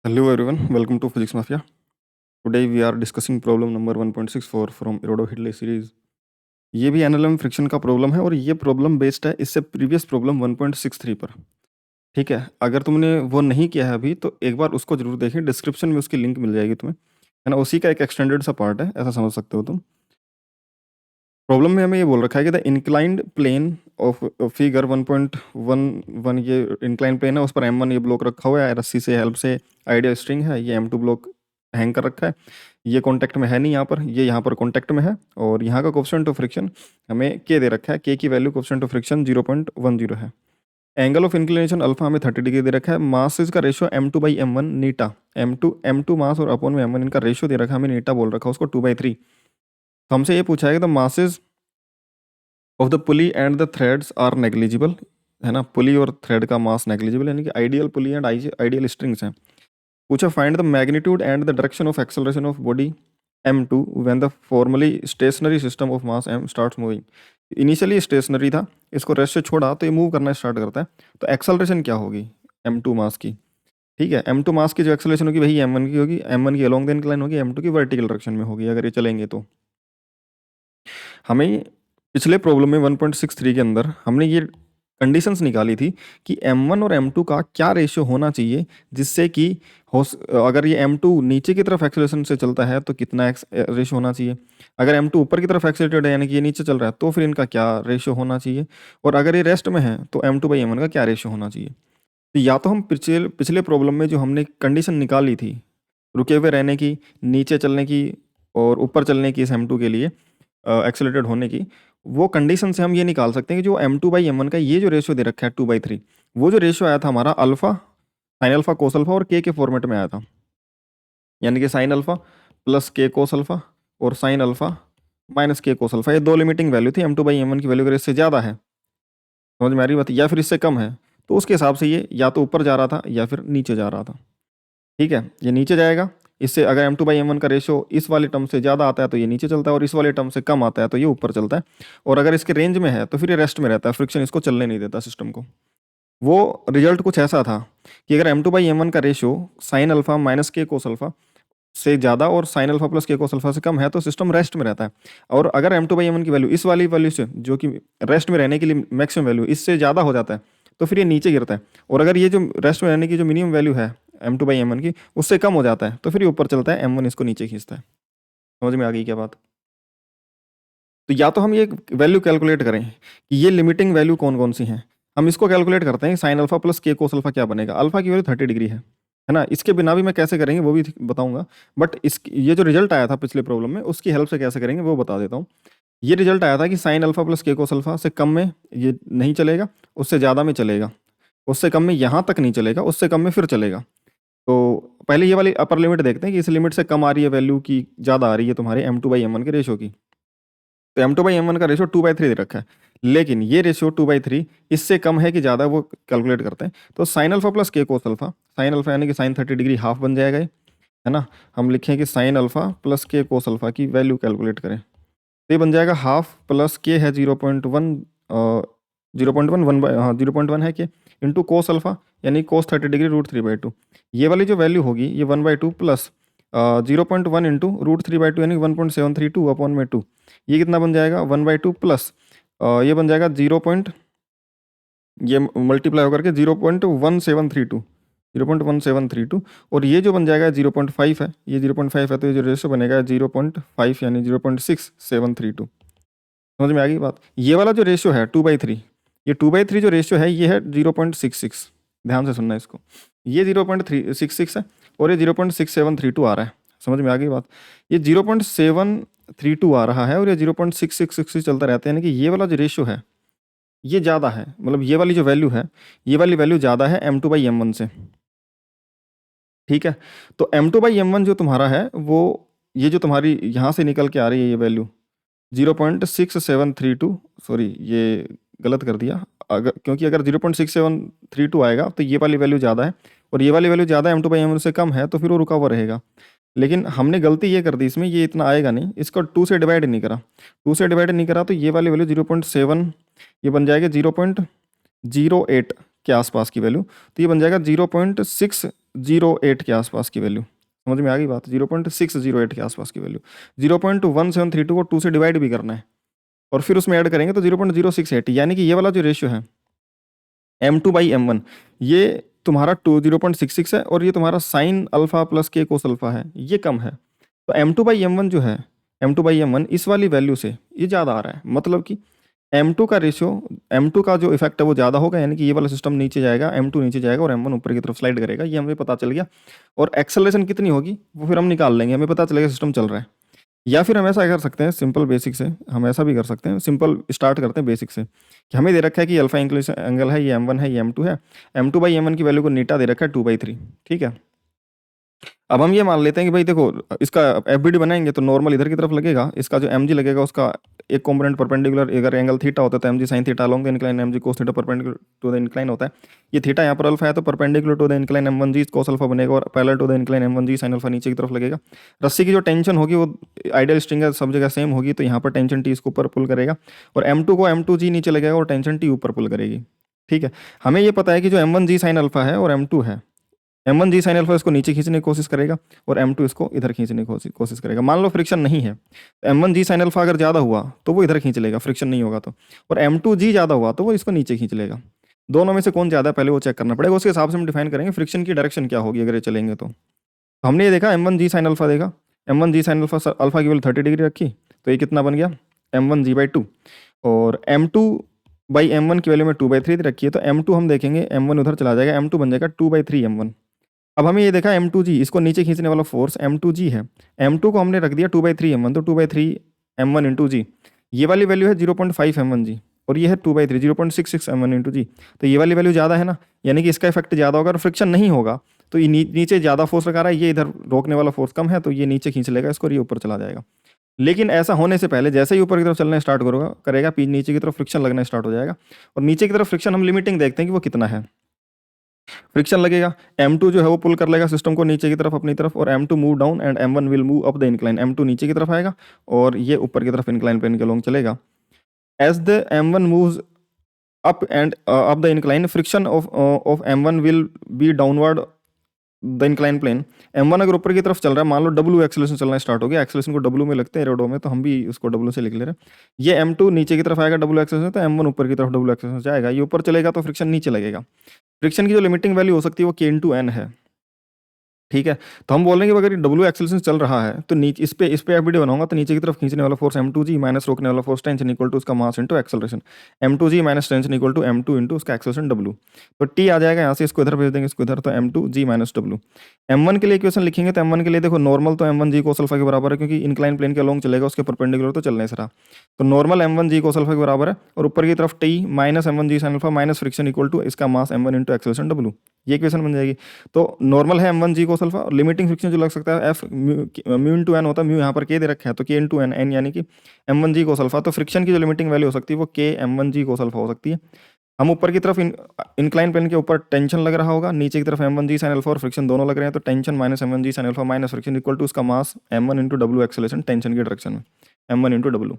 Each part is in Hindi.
Hello everyone, welcome to Physics Mafia. Today we are discussing problem number 1.64 from Erodo-Hidley series. ये भी एनालॉग फ्रिक्शन का प्रॉब्लम है और ये प्रॉब्लम बेस्ड है इससे प्रीवियस प्रॉब्लम 1.63 पर। ठीक है, अगर तुमने वो नहीं किया है अभी तो एक बार उसको जरूर देखें, डिस्क्रिप्शन में उसकी लिंक मिल जाएगी तुम्हें, है ना। उसी का एक एक्सटेंडेड सा पार्ट है, ऐसा समझ सकते हो तुम। प्रॉब्लम में हमें ये बोल रखा है कि the inclined plane of figure 1.11, ये इंक्लाइंड प्लेन है, उस पर M1 ये ब्लॉक रखा हुआ है, रस्सी से हेल्प से आइडियल स्ट्रिंग है, ये M2 ब्लॉक हैंग कर रखा है। ये कॉन्टैक्ट में है नहीं यहाँ पर, ये यहाँ पर कॉन्टैक्ट में है। और यहाँ का कोफिशिएंट ऑफ फ्रिक्शन हमें K दे रखा है, K की वैल्यू कोफिशिएंट ऑफ फ्रिक्शन 0.10 है। एंगल ऑफ इंक्लिनेशन अल्फा हमें 30 डिग्री दे रखा है। मासेस का रेशियो M2/M1 नीटा, M2 मास और अपॉन में M1 इनका रेशियो दे रखा है, हमें नीटा बोल रखा है उसको 2/3। तो हमसे ये पूछा है कि the masses of the pulley and the threads are negligible, है ना। पुली और थ्रेड का मास नेग्लिजिबल यानी कि ideal pulley and ideal strings हैं। पूछा find the magnitude and the direction of acceleration of body M2 when the formerly stationary system of mass M starts moving. Initially stationary था, इसको रेस्ट से छोड़ा तो ये मूव करना स्टार्ट करता है, तो एक्सेलरेशन क्या होगी M2 मास की। ठीक है, M2 मास की जो एक्सेलरेशन होगी वही M1 की होगी, M1 की अलोंग द इंक्लाइन होगी, M2 की वर्टिकल डायरेक्शन में होगी अगर ये चलेंगे तो। हमें पिछले प्रॉब्लम में 1.63 के अंदर हमने ये कंडीशंस निकाली थी कि M1 और M2 का क्या रेशियो होना चाहिए, जिससे कि अगर ये M2 नीचे की तरफ एक्सेलरेशन से चलता है तो कितना रेशियो होना चाहिए, अगर M2 ऊपर की तरफ एक्सेलरेटेड है यानी कि ये नीचे चल रहा है तो फिर इनका क्या रेशियो होना चाहिए, और अगर ये रेस्ट में है तो M2/M1 का क्या रेशियो होना चाहिए। तो या तो हम पिछले प्रॉब्लम में जो हमने कंडीशन निकाली थी रुके हुए रहने की, नीचे चलने की और ऊपर चलने की इस M2 के लिए एक्सेलरेटेड होने की, वो कंडीशन से हम ये निकाल सकते हैं कि जो M2/M1 का ये जो रेशियो दे रखा है 2/3, वो जो रेशियो आया था हमारा alpha sine alpha cos alpha और के फॉर्मेट में आया था, यानी कि साइन अल्फा प्लस के कोस अल्फा और साइन अल्फा माइनस के कोस अल्फा। ये दो लिमिटिंग वैल्यू थी। M2/M1 की वैल्यू अगर इससे ज़्यादा है, समझ में आ रही बात, या फिर इससे कम है, तो उसके हिसाब से ये या तो ऊपर जा रहा था या फिर नीचे जा रहा था। ठीक है, ये नीचे जाएगा। इससे अगर M2/M1 का रेशियो इस वाले टर्म से ज़्यादा आता है तो ये नीचे चलता है, और इस वाले टर्म से कम आता है तो ये ऊपर चलता है। और अगर इसके रेंज में है तो फिर ये रेस्ट में रहता है, फ्रिक्शन इसको चलने नहीं देता सिस्टम को। वो रिजल्ट कुछ ऐसा था कि अगर M2/M1 का रेशियो साइन अल्फा माइनस के कोस अल्फा से ज़्यादा और साइन अल्फा प्लस के कोस अल्फा से कम है तो सिस्टम रेस्ट में रहता है। और अगर M2/M1 की वैल्यू इस वाली वैल्यू से, जो कि रेस्ट में रहने के लिए मैक्सिमम वैल्यू, इससे ज़्यादा हो जाता है तो फिर ये नीचे गिरता है। और अगर ये जो रेस्ट में रहने की जो मिनिमम वैल्यू है M2/M1 की, उससे कम हो जाता है तो फिर ये ऊपर चलता है, M1 इसको नीचे खींचता है। समझ में आ गई क्या बात। तो या तो हम ये वैल्यू कैलकुलेट करें कि ये लिमिटिंग वैल्यू कौन कौन सी हैं, हम इसको कैलकुलेट करते हैं। साइन अल्फा प्लस के कोस अल्फा क्या बनेगा, अल्फा की वैल्यू 30 डिग्री है ना। इसके बिना भी मैं कैसे करेंगे वो भी बताऊंगा, बट इस ये जो रिजल्ट आया था पिछले प्रॉब्लम में उसकी हेल्प से कैसे करेंगे वो बता देता हूँ। ये रिजल्ट आया था कि साइन अल्फा प्लस के कोस अल्फा से कम में ये नहीं चलेगा, उससे ज़्यादा में चलेगा, उससे कम में यहाँ तक नहीं चलेगा, उससे कम में फिर चलेगा। तो पहले ये वाली अपर लिमिट देखते हैं कि इस लिमिट से कम आ रही है वैल्यू की ज़्यादा आ रही है तुम्हारे M2/M1 के रेशियो की। तो M2/M1 का रेशियो 2/3 दे रखा है, लेकिन ये रेशियो 2/3 इससे कम है कि ज़्यादा, वो कैलकुलेट करते हैं। तो साइन अल्फा प्लस के कोस अल्फा, साइन अल्फा यानी कि साइन 30 डिग्री हाफ बन जाएगा ये, है ना। हम लिखें कि साइन अल्फा प्लस के कोस अल्फा की वैल्यू कैलकुलेट करें तो ये बन जाएगा हाफ प्लस के है 0.1, 0.1 0.1 है कि इंटू कोस अल्फा यानी कोस 30 डिग्री √3/2। ये वाली जो वैल्यू होगी ये 1/2 प्लस 0.1 इंटू √3/2 यानी 1.732 अपॉन में 2। ये कितना बन जाएगा 1/2 प्लस ये बन जाएगा ये मल्टीप्लाई होकर के 0.1732 और ये जो बन जाएगा 0.5 है, ये 0.5 है, तो ये जो रेशियो बनेगा 0.5 यानी 0.6732। समझ में आ गई बात। ये वाला जो रेशियो है 2/3, ये 2/3 जो रेशियो है ये है 0.66। ध्यान से सुनना इसको, ये 0.366 है और ये 0.6732 आ रहा है। समझ में आ गई बात। ये 0.732 आ रहा है और ये 0.6666 चलता रहता है, यानी कि ये वाला जो रेशियो है ये ज़्यादा है, मतलब ये वाली जो वैल्यू है, ये वाली वैल्यू ज़्यादा है M2/M1 से। ठीक है, तो M2/M1 जो तुम्हारा है वो, ये जो तुम्हारी यहाँ से निकल के आ रही है ये वैल्यू 0.6732, सॉरी ये गलत कर दिया, क्योंकि अगर 0.6732 आएगा तो ये वाली वैल्यू ज़्यादा है और ये वाली वैल्यू ज़्यादा M2/M1 से कम है तो फिर वो रुका हुआ रहेगा। लेकिन हमने गलती ये कर दी इसमें, ये इतना आएगा नहीं, इसको 2 से डिवाइड नहीं करा, 2 से डिवाइड नहीं करा तो ये वाली वैल्यू 0.7, ये बन जाएगा 0.08 के आसपास की वैल्यू, तो ये बन जाएगा 0.6 0.08 के आसपास की वैल्यू, समझ में आ गई बात, 0.608 के आसपास की वैल्यू, 0.1732 को 2 से डिवाइड भी करना है और फिर उसमें ऐड करेंगे तो 0.068, यानी कि ये वाला जो रेशियो है M2/M1, ये तुम्हारा 20.66 है और ये तुम्हारा साइन अल्फा प्लस के कोस अल्फा है, ये कम है। तो M2/M1 जो है, M2/M1 इस वाली वैल्यू से ये ज़्यादा आ रहा है, मतलब कि M2 का रेशियो, M2 का जो इफेक्ट है वो ज़्यादा होगा, यानी कि ये वाला सिस्टम नीचे जाएगा, M2 नीचे जाएगा और M1 ऊपर की तरफ स्लाइड करेगा, ये हमें पता चल गया। और एक्सेलरेशन कितनी होगी वो फिर हम निकाल लेंगे, हमें पता चलेगा सिस्टम चल रहा है। या फिर हम ऐसा कर सकते हैं सिंपल बेसिक से, हम ऐसा भी कर सकते हैं, सिंपल स्टार्ट करते हैं बेसिक से, कि हमें दे रखा है कि अल्फा इंक्लिनेशन एंगल है, ये M1 है, ये M2 है, M2/M1 की वैल्यू को नीटा दे रखा है 2/3, ठीक है। अब हम ये मान लेते हैं कि भाई देखो, इसका एफबीडी बनाएंगे तो नॉर्मल इधर की तरफ लगेगा, इसका जो एम जी लगेगा उसका एक कंपोनेंट परपेंडिकुलर, अगर एंगल थीटा होता है तो M G sine theta along the incline M G cos theta perpendicular to the incline होता है। ये थीटा यहाँ पर अल्फा है तो perpendicular to the incline M one G cos alpha बनेगा और parallel to the incline M one G sine alpha नीचे की तरफ लगेगा। रस्सी की जो टेंशन होगी वो आइडियल स्ट्रिंग है, सब जगह सेम होगी, तो यहाँ पर टेंशन टी इसको ऊपर पुल करेगा और M2 को M2 जी नीचे लगेगा और टेंशन टी ऊपर पुल करेगी, ठीक है। हमें ये पता है कि जो M1 जी साइन अल्फा है और M2 है, M1 जी साइन अल्फा इसको नीचे खींचने की कोशिश करेगा और M2 इसको इधर खींचने की कोशिश करेगा। मान लो फ्रिक्शन नहीं है तो M1 जी साइन अल्फा अगर ज़्यादा हुआ तो वो इधर खींच लेगा, फ्रिक्शन नहीं होगा तो, और M2 जी ज़्यादा हुआ तो वो इसको नीचे खींच लेगा। दोनों में से कौन ज़्यादा है पहले वो चेक करना पड़ेगा, उसके हिसाब से हम डिफाइन करेंगे फ्रिक्शन की डायरेक्शन क्या होगी अगर ये चलेंगे तो। हमने ये देखा M1 जी साइन अल्फा देखा, M1 जी साइन अल्फा अल्फा की वैल्यू 30 डिग्री रखी, तो ये कितना बन गया M1 जी बाई 2, और M2/M1 की वैल्यू में 2/3 रखी है तो M2 हम देखेंगे M1 उधर चला जाएगा, M2 बन जाएगा 2/3 M1। अब हमें ये देखा M2G, इसको नीचे खींचने वाला फोर्स M2G है, M2 को हमने रख दिया 2/3 M1, तो 2/3 M1 इंटू जी, ये वाली वैल्यू है 0.5 M1 जी और ये है 2/3 0.66 M1 इंटू जी, तो ये वाली वैल्यू ज़्यादा है ना, यानी कि इसका इफेक्ट ज़्यादा होगा और फ्रिक्शन नहीं होगा तो ये नीचे ज़्यादा फोर्स लगा रहा है, ये इधर रोकने वाला फोर्स कम है तो ये नीचे खींच लेगा इसको और ये ऊपर चला जाएगा। लेकिन ऐसा होने से पहले जैसे ही ऊपर की तरफ चलना स्टार्ट करेगा नीचे की तरफ फ्रिक्शन लगना स्टार्ट हो जाएगा, और नीचे की तरफ फ्रिक्शन हम लिमिटिंग देखते हैं कि वो कितना है। फ्रिक्शन लगेगा, M2 जो है वो पुल कर लेगा सिस्टम को नीचे की तरफ अपनी तरफ, और M2 move down and M1 will move up the incline, M2 नीचे की तरफ आएगा और ये ऊपर की तरफ इंक्लाइन प्लेन के लॉन्ग चलेगा। As the M1 moves up and up the incline, friction of M1 will be downward the incline plane. M1 अगर ऊपर की तरफ चल रहा है, मान लो W एक्सेलरेशन चलना स्टार्ट हो गया, एक्सेलरेशन को W में लगते हैं एरोडो में, तो हम भी उसको W से लिख ले रहे हैं। ये M2 नीचे की तरफ आएगा W एक्सेलरेशन, तो M1 ऊपर की तरफ W एक्सेलरेशन जाएगा, ये ऊपर चलेगा तो फ्रिक्शन नीचे लगेगा। फ्रिक्शन की जो लिमिटिंग वैल्यू हो सकती है वो K इंटू N है, ठीक है। तो हम बोलेंगे अगर W एक्सेलरेशन चल रहा है तो नीचे इस पे एफबीडी बनाऊंगा तो नीचे की तरफ खींचने वाला फोर्स M2G माइनस रोकने वाला फोर्स टेंशन इक्वल टू उसका mass into acceleration, M2G minus tension equal to M2 into उसका एक्सेलरेशन W। तो T आ जाएगा यहाँ से, इसको इधर भेज देंगे, इसको इधर, तो M2G माइनस W। M1 के लिए इक्वेशन लिखेंगे तो M1 के लिए देखो नॉर्मल तो M1G कोस अल्फा के बराबर है, क्योंकि इंक्लाइन प्लेन के अलोंग चलेगा, उसके परपेंडिकुलर तो चलने से रहा, तो नॉर्मल M1G कोस अल्फा के बराबर है, और ऊपर की तरफ T minus M1G sine alpha minus friction equal to इसका mass M1 into acceleration W, ये इक्वेशन बन जाएगी। तो नॉर्मल है M1G कोस अल्फा, और लिमिटिंग फ्रिक्शन जो लग सकता है F म्यू इंटू एन होता है, म्यू यहाँ पर K दे रखा है तो K इंटू एन, एन यानी कि M1G कोस अल्फा, तो फ्रिक्शन की जो लिमिटिंग वैल्यू हो सकती है वो K M1G कोस अल्फा हो सकती है। हम ऊपर की तरफ इंक्लाइन प्लेन के ऊपर टेंशन लग रहा होगा, नीचे की तरफ M1G साइन अल्फा और फ्रिक्शन दोनों लग रहे हैं, तो tension minus M1G sine alpha minus friction equal to उसका mass M1 into W acceleration tension की डायरेक्शन में, M1 इंटू W।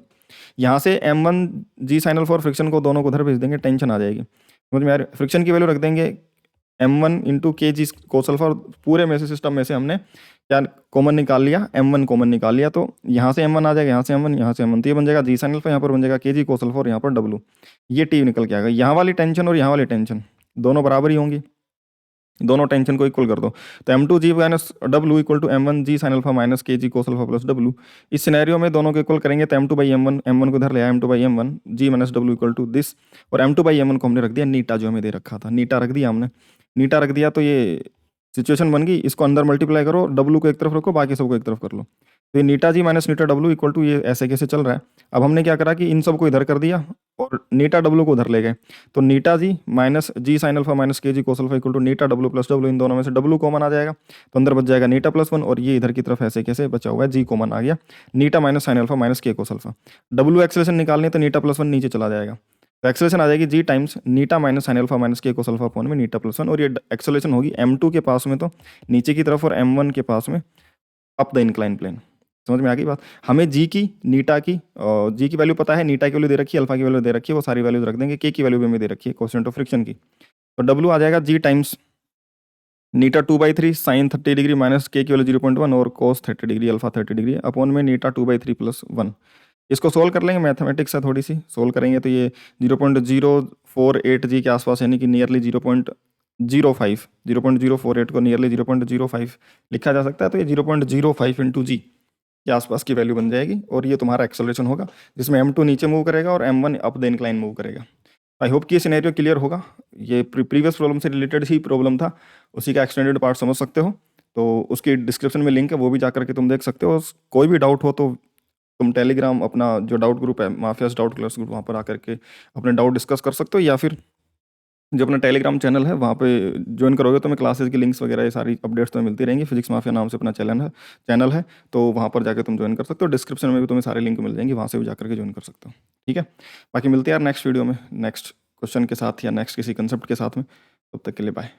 यहाँ से M1G साइन अल्फा और फ्रिक्शन को दोनों को उधर भेज देंगे, टेंशन आ जाएगी, समझ में आ रही है? फ्रिक्शन की वैल्यू रख देंगे M1 into KG cos alpha, और पूरे में से सिस्टम में से हमने क्या कॉमन निकाल लिया, M1 कॉमन निकाल लिया, तो यहाँ से M1 आ जाएगा, यहाँ से M1, यहाँ से M1, तो ये बन जाएगा G साइन अल्फा, यहाँ पर बन जाएगा KG कोस अल्फा और यहाँ पर W, ये T निकल के आएगा। यहाँ वाली टेंशन और यहाँ वाली टेंशन दोनों बराबर ही होंगी, दोनों टेंशन को इक्वल कर दो, तो M2G minus W equal to M1G sine alpha minus KG cos alpha plus W। इस सिनेरियो में दोनों को इक्वल करेंगे तो M2/M1, M1 को इधर ले आया, M2/M1 G minus W equal to this, और M2/M1 को हमने रख दिया नीटा, जो हमें दे रखा था नीटा रख दिया हमने, नीटा रख दिया तो ये सिचुएशन बन गई, इसको अंदर मल्टीप्लाई करो, W को एक तरफ रखो, बाकी सबको एक तरफ कर लो, तो ये नीटा जी माइनस नीटा W इक्वल टू ये ऐसे कैसे चल रहा है। अब हमने क्या करा कि इन सबको इधर कर दिया और नीटा W को उधर ले गए, तो नीटा G minus G sine alpha minus KG cos alpha equal to नीटा W प्लस W, इन दोनों में से W कॉमन आ जाएगा तो अंदर बच जाएगा नीटा प्लस 1, और ये इधर की तरफ ऐसे कैसे बचा हुआ है G कॉमन आ गया, नीटा minus sine alpha minus K cos alpha. W acceleration निकालनी है तो नीटा प्लस 1 नीचे चला जाएगा, तो एक्सेलरेशन आ जाएगी G टाइम्स नीटा minus sine alpha minus K cos alpha upon में नीटा प्लस 1, और ये एक्सेलरेशन होगी M2 के पास में तो नीचे की तरफ, और M1 के पास में अप द इंक्लाइन प्लेन। समझ में आ गई बात? हमें G की, नीटा की, G की वैल्यू पता है, नीटा की वैल्यू दे रखी है, अल्फा की वैल्यू दे रखी है, वो सारी वैल्यूज रख देंगे, K की वैल्यू भी हमें दे रखी है कोएफिशिएंट ऑफ फ्रिक्शन की, तो W आ जाएगा G टाइम्स नीटा 2/3 साइन 30 डिग्री माइनस के की वैल्यू 0.1 और कोस 30 डिग्री अल्फा 30 डिग्री अपॉन में नीटा 2/3 प्लस 1। इसको सोल्व कर लेंगे, मैथमेटिक्स है थोड़ी सी, सोल्व करेंगे तो ये 0.048 जी के आसपास, यानी कि नियरली 0.05, 0.048 को नियरली 0.05 लिखा जा सकता है। तो ये 0.05 इंटू जी के आसपास की वैल्यू बन जाएगी और ये तुम्हारा एक्सेलरेशन होगा, जिसमें M2 नीचे मूव करेगा और M1 up the incline move करेगा। आई होप कि ये सिनेरियो क्लियर होगा। ये प्रीवियस प्रॉब्लम से रिलेटेड ही प्रॉब्लम था, उसी का एक्सटेंडेड पार्ट समझ सकते हो, तो उसकी डिस्क्रिप्शन में लिंक है, वो भी जा करके तुम देख सकते हो। कोई भी डाउट हो तो तुम टेलीग्राम अपना जो डाउट ग्रुप है माफियाज डाउट क्लास ग्रुप, वहाँ पर आकर के अपने डाउट डिस्कस कर सकते हो, या फिर जो अपना टेलीग्राम चैनल है वहाँ पे ज्वाइन करोगे तो मैं क्लासेस की लिंक्स वगैरह ये सारी अपडेट्स तुम्हें मिलती रहेंगी। फिजिक्स माफिया नाम से अपना चैनल है, तो वहाँ पर जाकर तुम ज्वाइन कर सकते हो। डिस्क्रिप्शन में भी तुम्हें सारे लिंक मिल जाएंगे, वहाँ से भी जाकर के ज्वाइन कर सकते हो। ठीक है, बाकी मिलते हैं यार नेक्स्ट वीडियो में नेक्स्ट क्वेश्चन के साथ या नेक्स्ट किसी कंसेप्ट के साथ में। तब तक के लिए बाय।